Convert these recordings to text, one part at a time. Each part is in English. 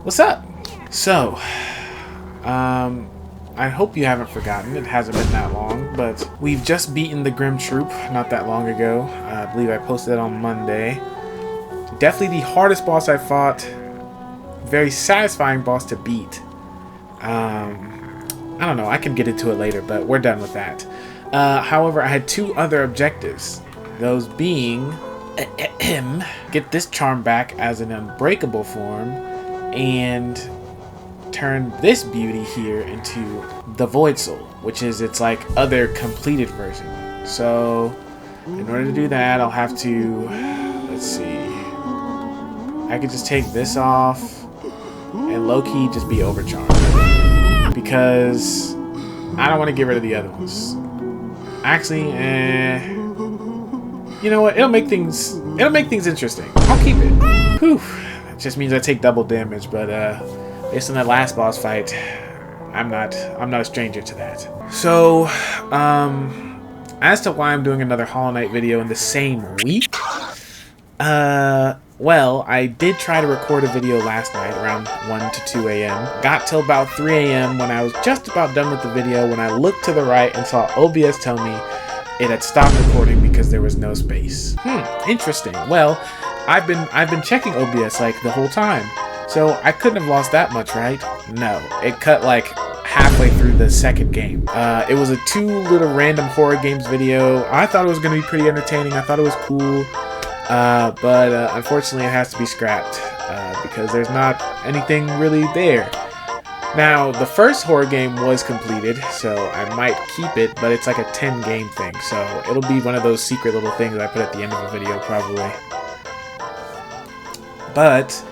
What's up? So, I hope you haven't forgotten. It hasn't been that long, but we've just beaten the Grim Troop not that long ago. I believe I posted it on Monday. Definitely the hardest boss I fought. Very satisfying boss to beat. I don't know. I can get into it later, but we're done with that. However, I had two other objectives. Those being get this charm back as an unbreakable form and turn this beauty here into the Void Soul, which is its like other completed version. So in order to do that, I'll have to, let's see, I could just take this off and low-key just be overcharged because I don't want to get rid of the other ones. Actually, you know what? It'll make things interesting. I'll keep it. Whew. It just means I take double damage, but based on that last boss fight, I'm not a stranger to that. So, as to why I'm doing another Hollow Knight video in the same week, well, I did try to record a video last night around 1 to 2 a.m. Got till about 3 a.m. when I was just about done with the video when I looked to the right and saw OBS tell me it had stopped recording because there was no space. Interesting. Well, I've been checking OBS like the whole time. So I couldn't have lost that much, right? No, it cut like halfway through the second game. It was a 2 little random horror games video. I thought it was going to be pretty entertaining. I thought it was cool. But unfortunately it has to be scrapped because there's not anything really there. Now, the first horror game was completed, so I might keep it, but it's like a 10 game thing. So it'll be one of those secret little things that I put at the end of the video probably. But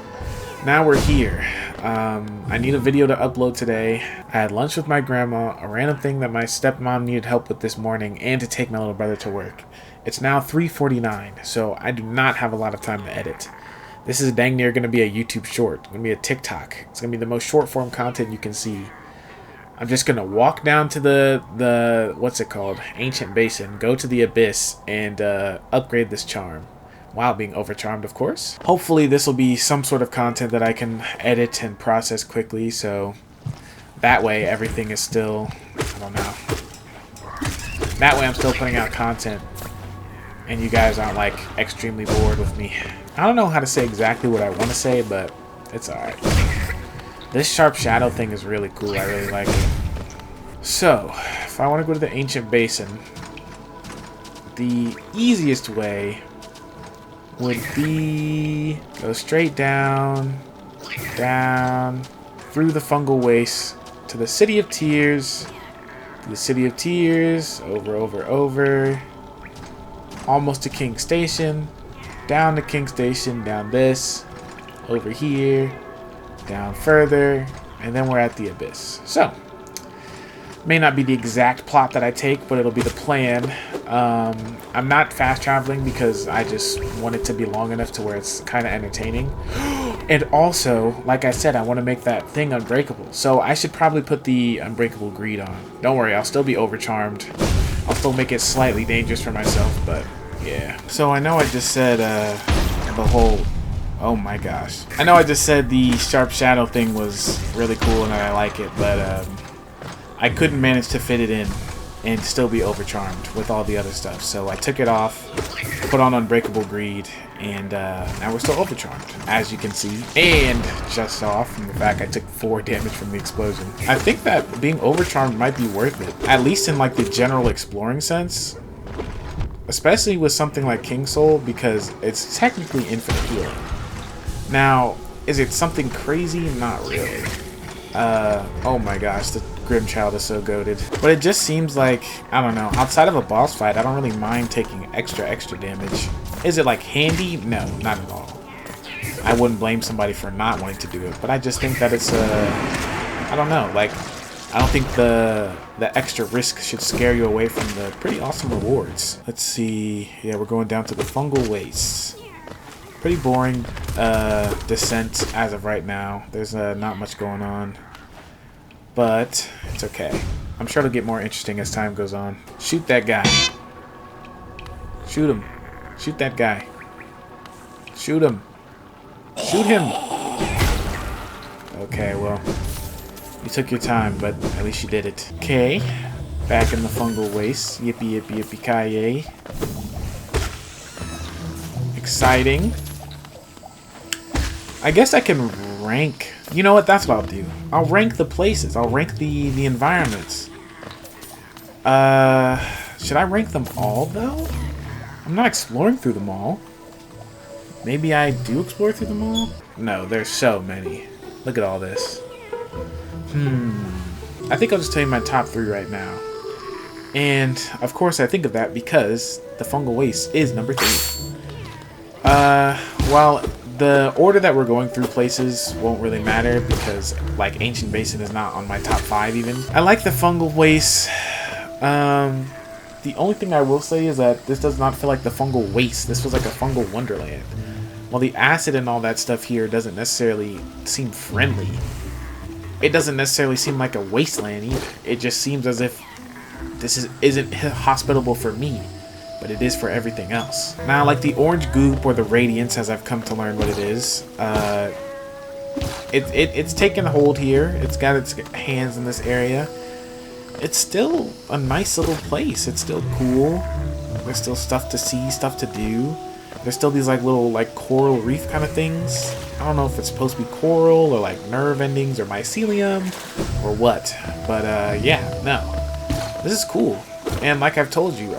now we're here. I need a video to upload today. I had lunch with my grandma, a random thing that my stepmom needed help with this morning, and to take my little brother to work. It's now 3:49, so I do not have a lot of time to edit. This is dang near going to be a YouTube short. It's going to be a TikTok. It's going to be the most short form content you can see. I'm just going to walk down to the what's it called? Ancient Basin, go to the Abyss, and upgrade this charm. While being overcharmed, of course. Hopefully this will be some sort of content that I can edit and process quickly, so that way everything is still, I don't know. That way I'm still putting out content and you guys aren't like extremely bored with me. I don't know how to say exactly what I want to say, but it's alright. This sharp shadow thing is really cool. I really like it. So, if I want to go to the Ancient Basin, the easiest way would be go straight down, through the fungal waste to the City of Tears, over, almost to King Station, down to King Station, down this, over here, down further, and then we're at the Abyss. So, may not be the exact plot that I take, but it'll be the plan. I'm not fast traveling because I just want it to be long enough to where it's kind of entertaining. And also, like I said, I want to make that thing unbreakable. So I should probably put the unbreakable greed on. Don't worry, I'll still be overcharmed. I'll still make it slightly dangerous for myself, but yeah. So I know I just said the whole... Oh my gosh. I know I just said the sharp shadow thing was really cool and I like it, but I couldn't manage to fit it in and still be overcharmed with all the other stuff. So I took it off, put on Unbreakable Greed, and now we're still overcharmed, as you can see. And just off from the fact I took 4 damage from the explosion. I think that being overcharmed might be worth it, at least in like the general exploring sense. Especially with something like King Soul, because it's technically infinite healing. Now, is it something crazy? Not really. Oh my gosh, the Grim Child is so goated. But it just seems like, I don't know, outside of a boss fight, I don't really mind taking extra damage. Is it like handy? No, not at all. I wouldn't blame somebody for not wanting to do it, but I just think that it's I don't know, like, I don't think the extra risk should scare you away from the pretty awesome rewards. Let's see, yeah, we're going down to the Fungal Wastes. Pretty boring descent as of right now. There's not much going on. But it's okay. I'm sure it'll get more interesting as time goes on. Shoot that guy. Shoot him. Shoot that guy. Shoot him. Shoot him. Okay, well, you took your time, but at least you did it. Okay, back in the fungal waste. Yippee, yippee, yippee, ki-yay. Exciting. I guess I can rank. You know what? That's what I'll do. I'll rank the places. I'll rank the environments. Should I rank them all, though? I'm not exploring through them all. Maybe I do explore through them all? No, there's so many. Look at all this. I think I'll just tell you my top 3 right now. And, of course, I think of that because the fungal waste is number 3. Well, the order that we're going through places won't really matter because, like, Ancient Basin is not on my top 5 even. I like the fungal waste. The only thing I will say is that this does not feel like the fungal waste. This feels like a fungal wonderland. While the acid and all that stuff here doesn't necessarily seem friendly, it doesn't necessarily seem like a wasteland either. It just seems as if this isn't hospitable for me, but it is for everything else. Now, like the orange goop or the radiance, as I've come to learn what it is, it's taken hold here. It's got its hands in this area. It's still a nice little place. It's still cool. There's still stuff to see, stuff to do. There's still these like little like coral reef kind of things. I don't know if it's supposed to be coral or like nerve endings or mycelium or what. But yeah, no. This is cool. And like I've told you,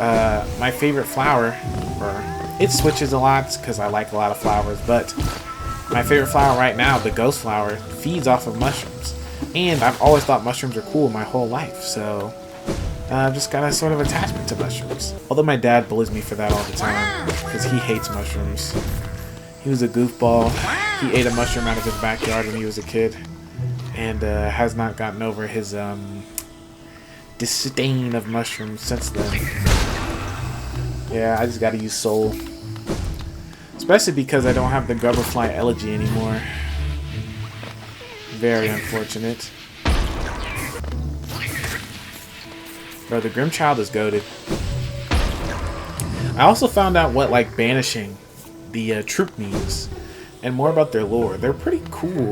my favorite flower, or it switches a lot because I like a lot of flowers, but my favorite flower right now, the ghost flower, feeds off of mushrooms. And I've always thought mushrooms are cool my whole life, so I've just got a sort of attachment to mushrooms. Although my dad bullies me for that all the time, because he hates mushrooms. He was a goofball. He ate a mushroom out of his backyard when he was a kid, and has not gotten over his disdain of mushrooms since then. Yeah, I just gotta use soul. Especially because I don't have the Grubberfly Elegy anymore. Very unfortunate. Bro, the Grimchild is goated. I also found out what, like, banishing the troop means, and more about their lore. They're pretty cool.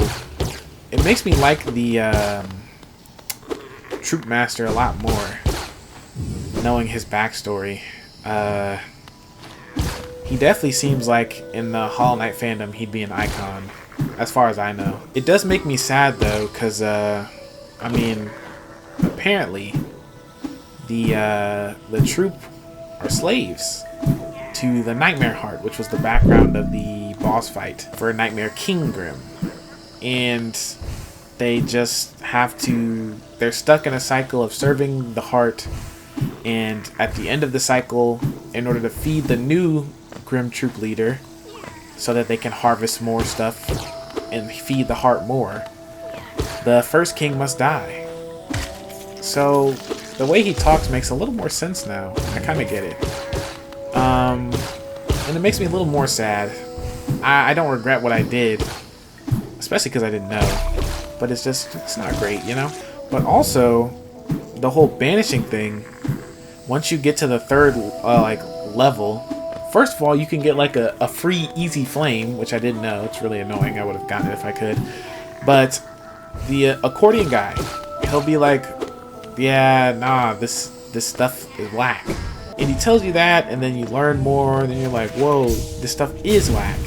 It makes me like the Troop Master a lot more, knowing his backstory. He definitely seems like in the Hollow Knight fandom he'd be an icon, as far as I know. It does make me sad though, because I mean, apparently the troop are slaves to the Nightmare Heart, which was the background of the boss fight for Nightmare King Grim, and they just have to, they're stuck in a cycle of serving the heart, and at the end of the cycle, in order to feed the new Grim Troop leader so that they can harvest more stuff and feed the heart more, the first king must die. So the way he talks makes a little more sense now. I kind of get it. And it makes me a little more sad. I don't regret what I did, especially because I didn't know. But it's just, it's not great, you know? But also, the whole banishing thing, once you get to the third like level, first of all, you can get like a free easy flame, which I didn't know. It's really annoying. I would have gotten it if I could. But the accordion guy, he'll be like, yeah, nah, this stuff is whack. And he tells you that, and then you learn more, and then you're like, whoa, this stuff is whack.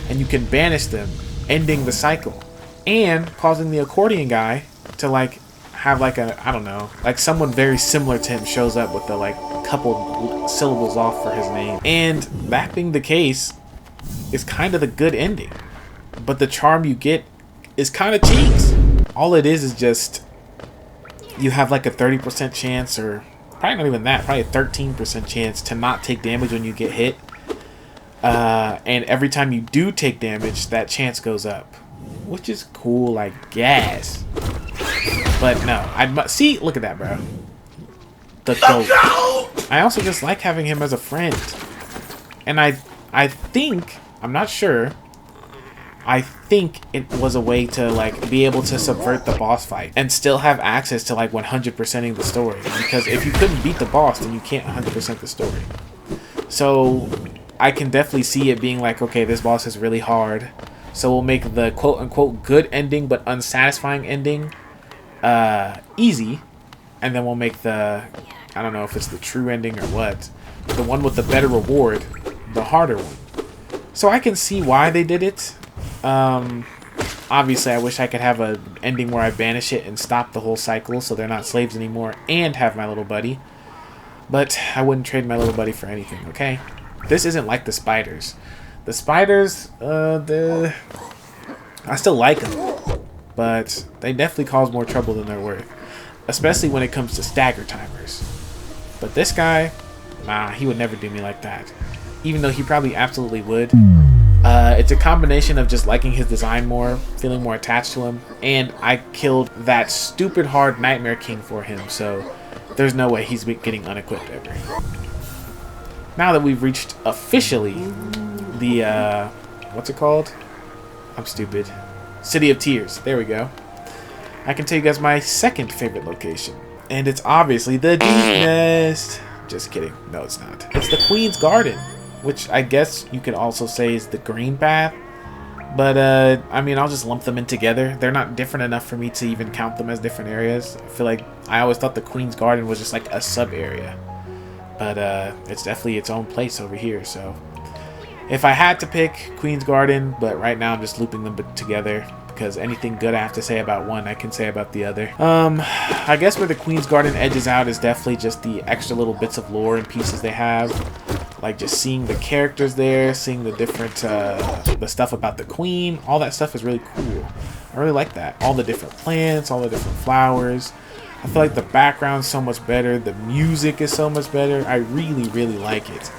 And you can banish them, ending the cycle. And causing the accordion guy to like have like a, I don't know, like someone very similar to him shows up with the like couple syllables off for his name. And that being the case is kind of the good ending. But the charm you get is kind of cheeks. All it is just you have like a 30% chance, or probably not even that, probably a 13% chance to not take damage when you get hit. And every time you do take damage, that chance goes up. Which is cool, I guess. But no, see, look at that, bro. The goat. I also just like having him as a friend. And I think, I'm not sure, I think it was a way to like be able to subvert the boss fight and still have access to like 100%ing the story. Because if you couldn't beat the boss, then you can't 100% the story. So I can definitely see it being like, okay, this boss is really hard. So we'll make the quote-unquote good ending but unsatisfying ending easy. And then we'll make the, I don't know if it's the true ending or what, the one with the better reward, the harder one. So I can see why they did it. Obviously, I wish I could have an ending where I banish it and stop the whole cycle so they're not slaves anymore and have my little buddy. But I wouldn't trade my little buddy for anything, okay? This isn't like the spiders. The spiders, I still like them, but they definitely cause more trouble than they're worth, especially when it comes to stagger timers. But this guy, nah, he would never do me like that, even though he probably absolutely would. It's a combination of just liking his design more, feeling more attached to him, and I killed that stupid hard Nightmare King for him, so there's no way he's getting unequipped ever. Now that we've reached officially the, what's it called? I'm stupid. City of Tears. There we go. I can tell you guys my second favorite location, and it's obviously the Deep Nest. Just kidding. No, it's not. It's the Queen's Garden, which I guess you could also say is the green path. But, I mean, I'll just lump them in together. They're not different enough for me to even count them as different areas. I feel like I always thought the Queen's Garden was just like a sub-area. But, it's definitely its own place over here, so. If I had to pick Queen's Garden, but right now I'm just looping them together, because anything good I have to say about one, I can say about the other. I guess where the Queen's Garden edges out is definitely just the extra little bits of lore and pieces they have. Like just seeing the characters there, seeing the different, the stuff about the queen, all that stuff is really cool. I really like that. All the different plants, all the different flowers. I feel like the background's so much better. The music is so much better. I really, really like it.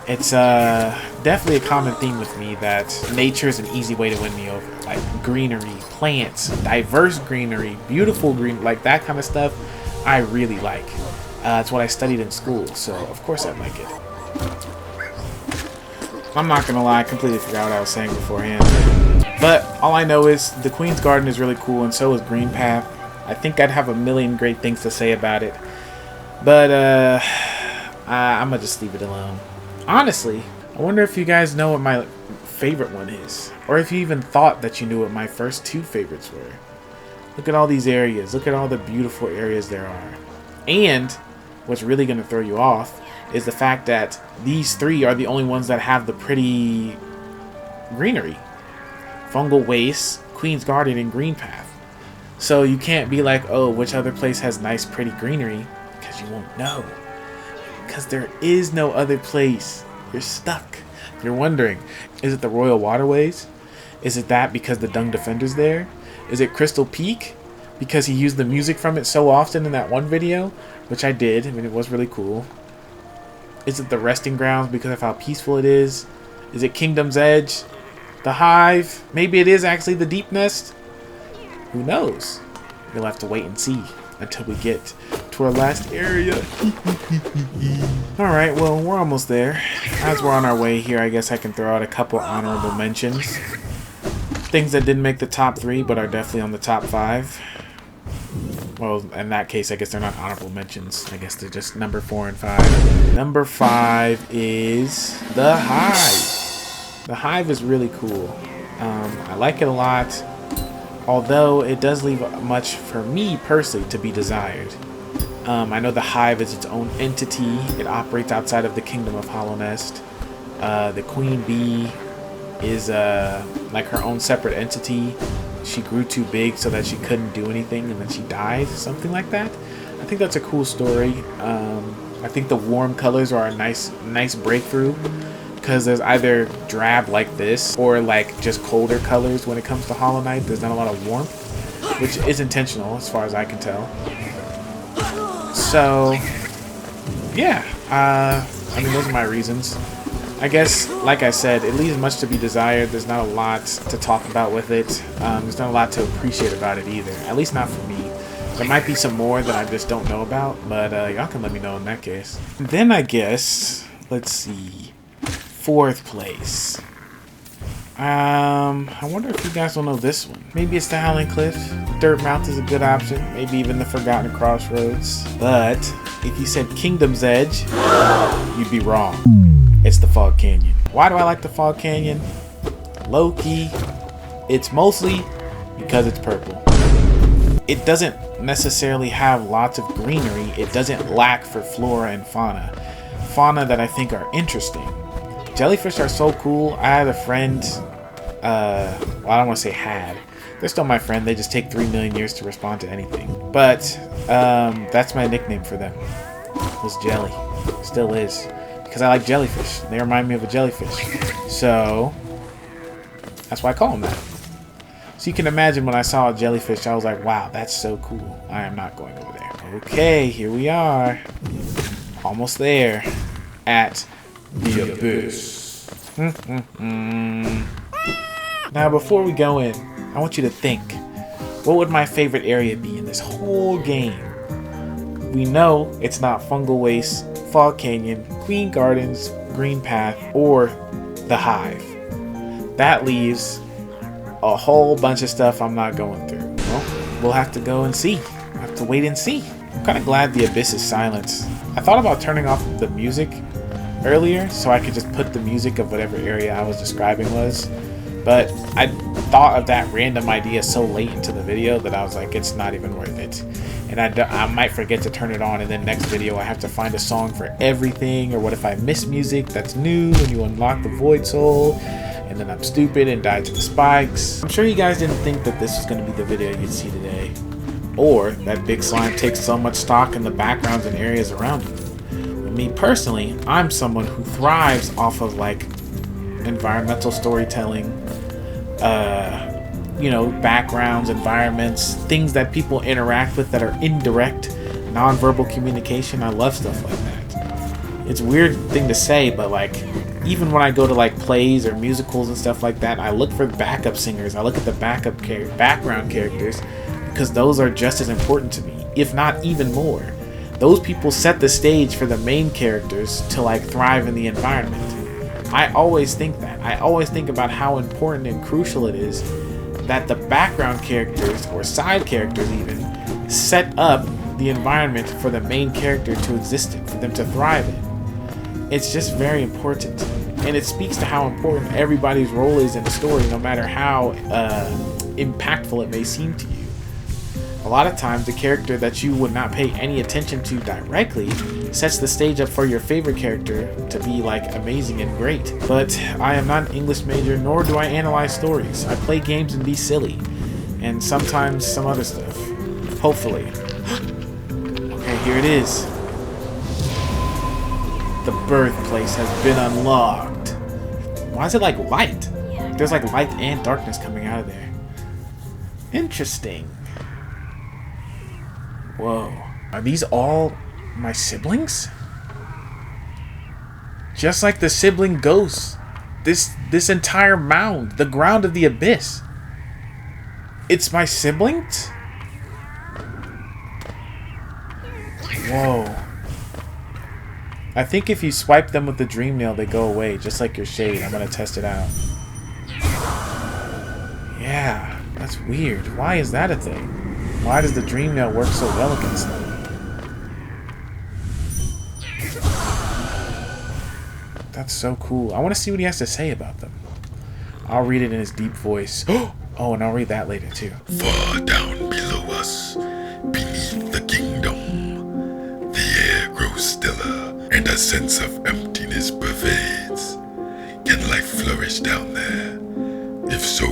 It's definitely a common theme with me that nature is an easy way to win me over. Like greenery, plants, diverse greenery, beautiful green, like that kind of stuff, I really like. It's what I studied in school, so of course I like it. I'm not gonna lie, I completely forgot what I was saying beforehand. But all I know is the Queen's Garden is really cool, and so is Green Path. I think I'd have a million great things to say about it, but I'm gonna just leave it alone. Honestly, I wonder if you guys know what my favorite one is, or if you even thought that you knew what my first two favorites were. Look at all these areas. Look at all the beautiful areas there are. And what's really gonna throw you off is the fact that these three are the only ones that have the pretty greenery. Fungal Waste, Queen's Garden, and Green Path. So you can't be like, oh, which other place has nice pretty greenery, because you won't know. Because there is no other place. You're stuck. You're wondering, is it the Royal Waterways? Is it that because the Dung Defender's there? Is it Crystal Peak? Because he used the music from it so often in that one video, which I did. I mean, it was really cool. Is it the resting grounds because of how peaceful it is? Is it Kingdom's Edge? The Hive? Maybe it is actually the Deep Nest? Who knows? You'll have to wait and see until we get to our last area. Alright, well, we're almost there. As we're on our way here, I guess I can throw out a couple honorable mentions. Things that didn't make the top 3, but are definitely on the top 5. Well, in that case, I guess they're not honorable mentions. I guess they're just number 4 and 5. Number 5 is the Hive. The Hive is really cool. I like it a lot, although it does leave much for me personally to be desired. I know the Hive is its own entity. It operates outside of the Kingdom of Hollow Nest. The Queen Bee is like her own separate entity. She grew too big so that she couldn't do anything, and then she died, something like that. I think that's a cool story. I think the warm colors are a nice breakthrough, because there's either drab like this or like just colder colors when it comes to Hollow Knight. There's not a lot of warmth, which is intentional as far as I can tell. So yeah, I mean, those are my reasons. I guess, like I said, it leaves much to be desired. There's not a lot to talk about with it. There's not a lot to appreciate about it either, at least not for me. There might be some more that I just don't know about, but y'all can let me know in that case. Then I guess, let's see, 4th place. I wonder if you guys will know this one. Maybe it's the Howling Cliff. Dirtmouth is a good option. Maybe even the Forgotten Crossroads. But if you said Kingdom's Edge, you'd be wrong. It's the Fog Canyon. Why do I like the Fog Canyon? Loki, It's mostly because it's purple. It doesn't necessarily have lots of greenery. It doesn't lack for flora and fauna. Fauna that I think are interesting. Jellyfish are so cool. I had a friend, well, I don't want to say had. They're still my friend. They just take 3 million years to respond to anything. But that's my nickname for them. Was Jelly. Still is. Because I like jellyfish. They remind me of a jellyfish. So that's why I call them that. So you can imagine when I saw a jellyfish, I was like, wow, that's so cool. I am not going over there. Okay, here we are. Almost there. At the abyss. Now, before we go in, I want you to think. What would my favorite area be in this whole game? We know it's not Fungal Waste, Fog Canyon, Queen Gardens, Green Path, or the Hive. That leaves a whole bunch of stuff I'm not going through. Well, we'll have to go and see. We'll have to wait and see. I'm kind of glad the abyss is silent. I thought about turning off the music earlier so I could just put the music of whatever area I was describing was. But I thought of that random idea so late into the video that I was like, it's not even worth it. And I might forget to turn it on, and then next video I have to find a song for everything. Or what if I miss music that's new and you unlock the Void Soul, and then I'm stupid and die to the spikes. I'm sure you guys didn't think that this was going to be the video you'd see today. Or that Big Slime takes so much stock in the backgrounds and areas around you. Me personally, I'm someone who thrives off of like environmental storytelling, you know, backgrounds, environments, things that people interact with that are indirect, non-verbal communication. I love stuff like that. It's a weird thing to say, but like even when I go to like plays or musicals and stuff like that, I look for backup singers. I look at the background characters because those are just as important to me, if not even more. Those people set the stage for the main characters to like thrive in the environment. I always think that. I always think about how important and crucial it is that the background characters, or side characters even, set up the environment for the main character to exist in, for them to thrive in. It's just very important. And it speaks to how important everybody's role is in the story, no matter how impactful it may seem to you. A lot of times, the character that you would not pay any attention to directly sets the stage up for your favorite character to be like amazing and great. But I am not an English major, nor do I analyze stories. I play games and be silly, and sometimes some other stuff. Hopefully. Okay, here it is. The birthplace has been unlocked. Why is it like light? There's like light and darkness coming out of there. Interesting. Whoa. Are these all my siblings? Just like the sibling ghosts. This entire mound, the ground of the abyss. It's my siblings? Whoa. I think if you swipe them with the dream nail, they go away, just like your shade. I'm gonna test it out. Yeah, that's weird. Why is that a thing? Why does the dream nail work so well against them? That's so cool. I want to see what he has to say about them. I'll read it in his deep voice. Oh, and I'll read that later too. Far down below us, beneath the kingdom, the air grows stiller and a sense of emptiness pervades. Can life flourish down there? If so,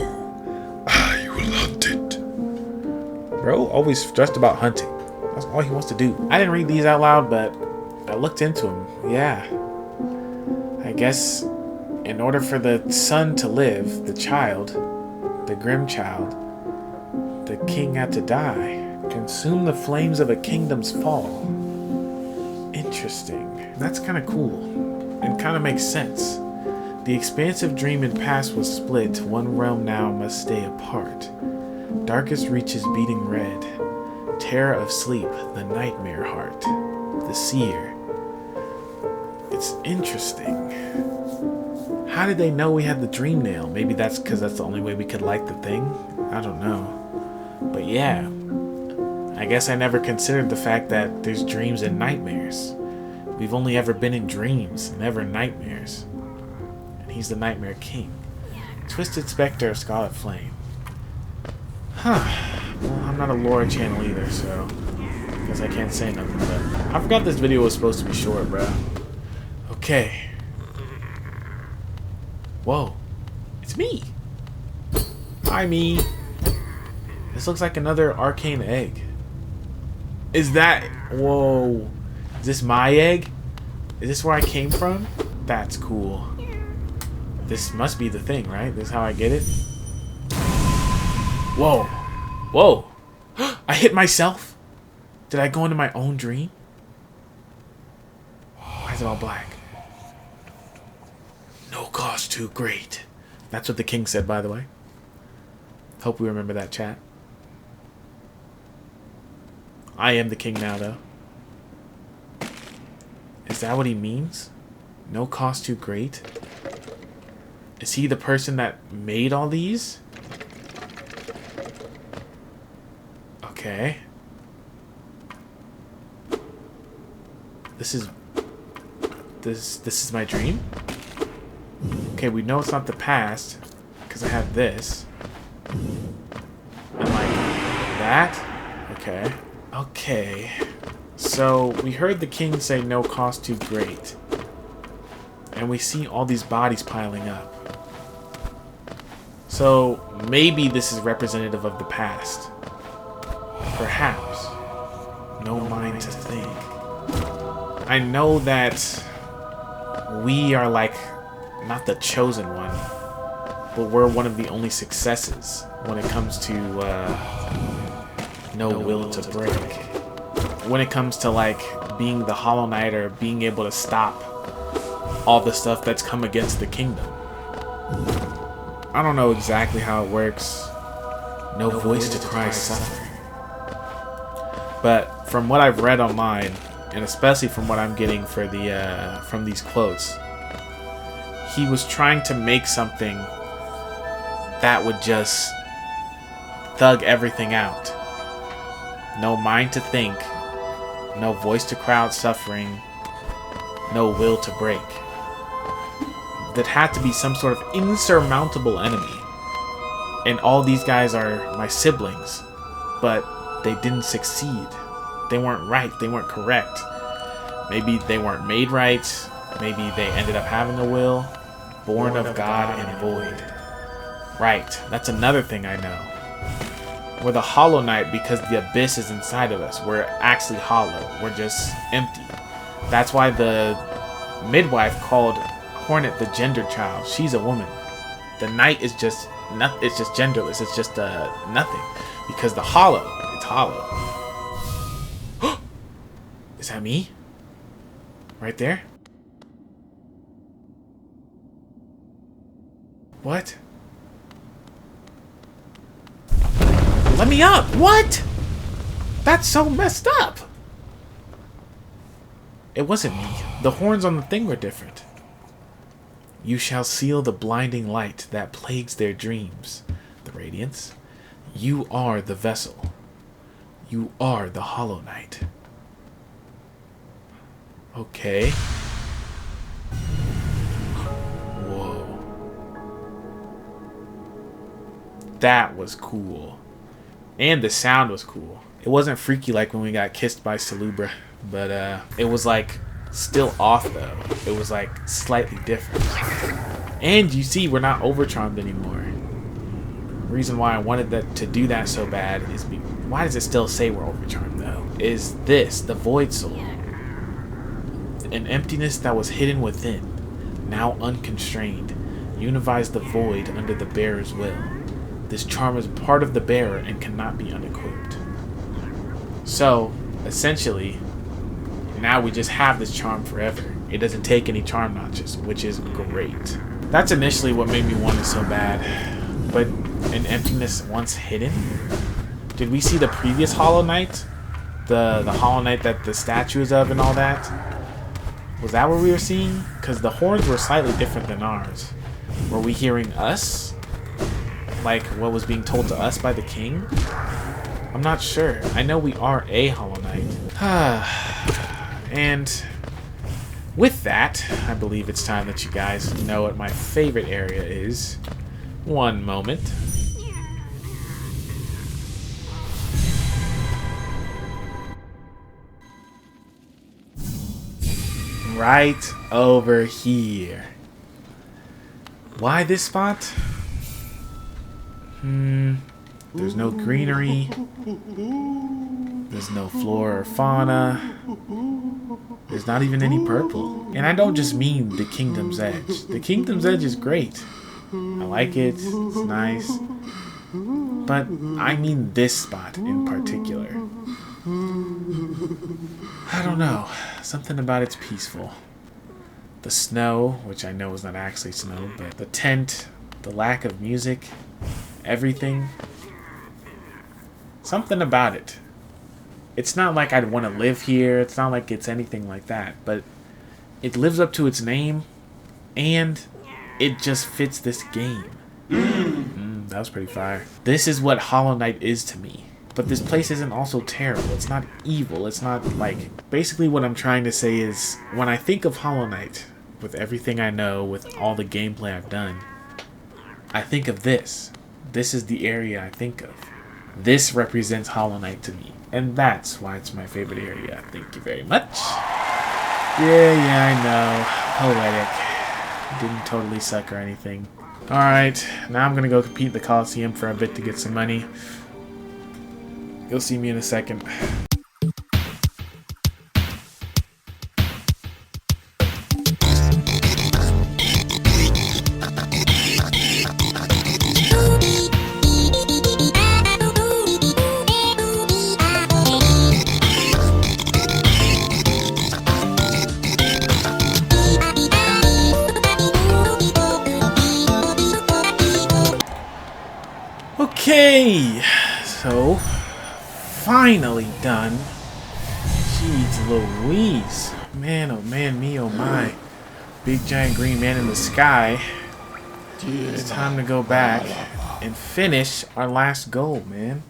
I will hunt it. Bro, always stressed about hunting. That's all he wants to do. I didn't read these out loud, but I looked into them. Yeah. I guess in order for the son to live, the child, the grim child, the king had to die. Consume the flames of a kingdom's fall. Interesting. That's kind of cool. And kind of makes sense. The expansive dream and past was split. One realm now must stay apart. Darkest reaches beating red. Terror of sleep, the nightmare heart. The seer. It's interesting. How did they know we had the dream nail? Maybe that's because that's the only way we could light the thing? I don't know. But yeah. I guess I never considered the fact that there's dreams and nightmares. We've only ever been in dreams, never nightmares. And he's the Nightmare King. Twisted Spectre of Scarlet Flame. Well, I'm not a lore channel either, so I guess I can't say nothing. But I forgot this video was supposed to be short, bro. Okay. Whoa. It's me. Hi, me. This looks like another arcane egg. Is that... Whoa. Is this my egg? Is this where I came from? That's cool. This must be the thing, right? This is how I get it? Whoa. Whoa. I hit myself? Did I go into my own dream? Why is it all black? No cost too great. That's what the king said, by the way. Hope we remember that, chat. I am the king now, though. Is that what he means? No cost too great? Is he the person that made all these? Okay. This is my dream? Okay, we know it's not the past because I have this. And like that? Okay. Okay. So we heard the king say no cost too great. And we see all these bodies piling up. So maybe this is representative of the past. Perhaps. No mind to think. I know that we are like not the chosen one, but we're one of the only successes when it comes to no will to break. When it comes to like being the Hollow Knight or being able to stop all the stuff that's come against the kingdom. I don't know exactly how it works. No voice to cry suffering. But from what I've read online, and especially from what I'm getting for the from these quotes, he was trying to make something that would just thug everything out. No mind to think, no voice to crowd suffering, no will to break. That had to be some sort of insurmountable enemy. And all these guys are my siblings, but they didn't succeed. They weren't right, they weren't correct. Maybe they weren't made right, maybe they ended up having a will. Born of God and void. Right, that's another thing I know. We're the Hollow Knight because the abyss is inside of us. We're actually hollow. We're just empty. That's why the midwife called Hornet the gender child. She's a woman. The knight is just nothing. It's just genderless. It's just nothing. Because the hollow, it's hollow. Is that me? Right there? What? Let me up! What? That's so messed up! It wasn't me. The horns on the thing were different. You shall seal the blinding light that plagues their dreams. The radiance. You are the vessel. You are the Hollow Knight. Okay. Whoa. That was cool. And the sound was cool. It wasn't freaky like when we got kissed by Salubra, but it was like still off though. It was like slightly different. And you see, we're not overcharmed anymore. The reason why I wanted to do that so bad is why does it still say we're overcharmed though? Is this the Void Soul? An emptiness that was hidden within, now unconstrained, unifies the void under the bearer's will. This charm is part of the bearer and cannot be unequipped. So, essentially, now we just have this charm forever. It doesn't take any charm notches, which is great. That's initially what made me want it so bad. But an emptiness once hidden? Did we see the previous Hollow Knight? The Hollow Knight that the statue is of and all that? Was that what we were seeing? Because the horns were slightly different than ours. Were we hearing us? Like what was being told to us by the king? I'm not sure. I know we are a Hollow Knight. And with that, I believe it's time that you guys know what my favorite area is. One moment. right over here. Why this spot? There's no greenery. There's no flora or fauna. There's not even any purple. And I don't just mean the Kingdom's Edge. The Kingdom's Edge is great. I like it. It's nice. But I mean this spot in particular. I don't know. Something about it's peaceful. The snow, which I know is not actually snow, but the tent, the lack of music, everything. Something about it. It's not like I'd want to live here. It's not like it's anything like that. But it lives up to its name. And it just fits this game. That was pretty fire. This is what Hollow Knight is to me. But this place isn't also terrible. It's not evil. It's not like... Basically what I'm trying to say is, when I think of Hollow Knight, with everything I know, with all the gameplay I've done, I think of this. This is the area I think of. This represents Hollow Knight to me. And that's why it's my favorite area. Thank you very much. Yeah, I know. Poetic. Didn't totally suck or anything. Alright, now I'm gonna go compete in the Coliseum for a bit to get some money. You'll see me in a second. Okay, so finally done. Jeez Louise. Man, oh man, me, oh my. Big giant green man in the sky. It's time to go back and finish our last goal, man.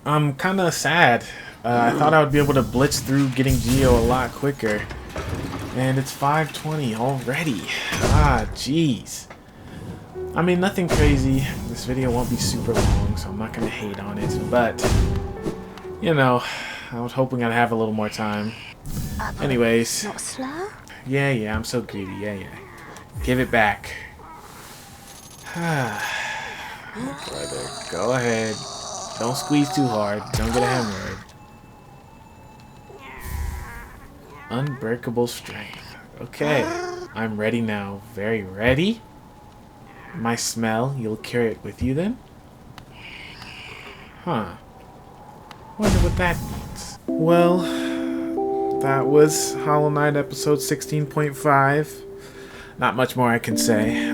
I'm kind of sad. I thought I would be able to blitz through getting Geo a lot quicker. And it's 5:20 already. Jeez. I mean, nothing crazy. This video won't be super long, so I'm not going to hate on it. But, you know, I was hoping I'd have a little more time. Anyways. Not slow? Yeah, I'm so greedy. Yeah. Give it back. Brother, go ahead. Don't squeeze too hard. Don't get a hemorrhoid. Unbreakable strength. Okay, I'm ready now. Very ready. My smell, you'll carry it with you then? Huh. Wonder what that means. Well, that was Hollow Knight episode 16.5. Not much more I can say.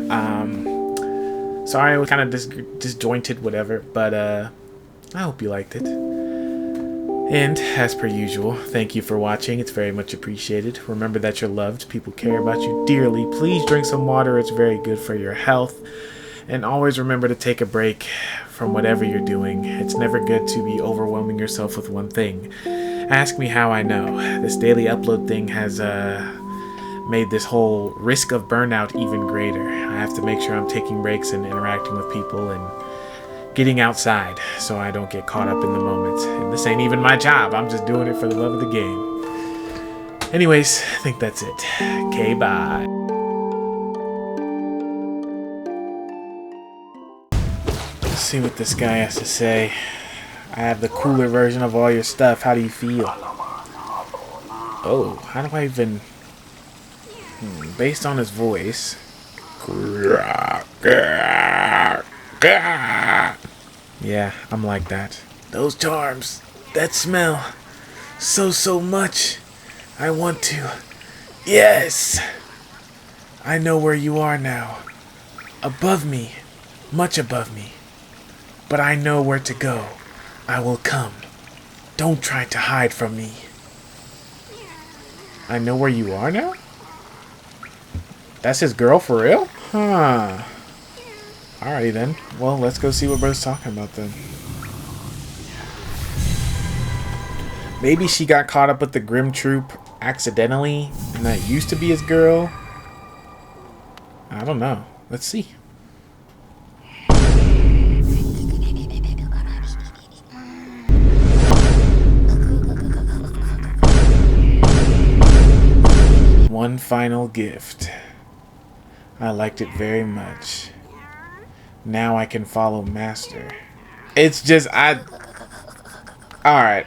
Sorry I was kind of disjointed, whatever, but I hope you liked it. And, as per usual, thank you for watching. It's very much appreciated. Remember that you're loved. People care about you dearly. Please drink some water. It's very good for your health. And always remember to take a break from whatever you're doing. It's never good to be overwhelming yourself with one thing. Ask me how I know. This daily upload thing has made this whole risk of burnout even greater. I have to make sure I'm taking breaks and interacting with people and getting outside so I don't get caught up in the moment. And this ain't even my job. I'm just doing it for the love of the game. Anyways, I think that's it. Okay, bye. Let's see what this guy has to say. I have the cooler version of all your stuff. How do you feel? Oh, how do I even... based on his voice... Yeah, I'm like that. Those charms, that smell, so much. I want to. Yes! I know where you are now. Above me, much above me. But I know where to go. I will come. Don't try to hide from me. I know where you are now? That's his girl for real? Huh. Alrighty then. Well, let's go see what bro's talking about then. Maybe she got caught up with the Grim Troop accidentally, and that used to be his girl. I don't know. Let's see. one final gift. I liked it very much. Now I can follow Master. It's just, alright.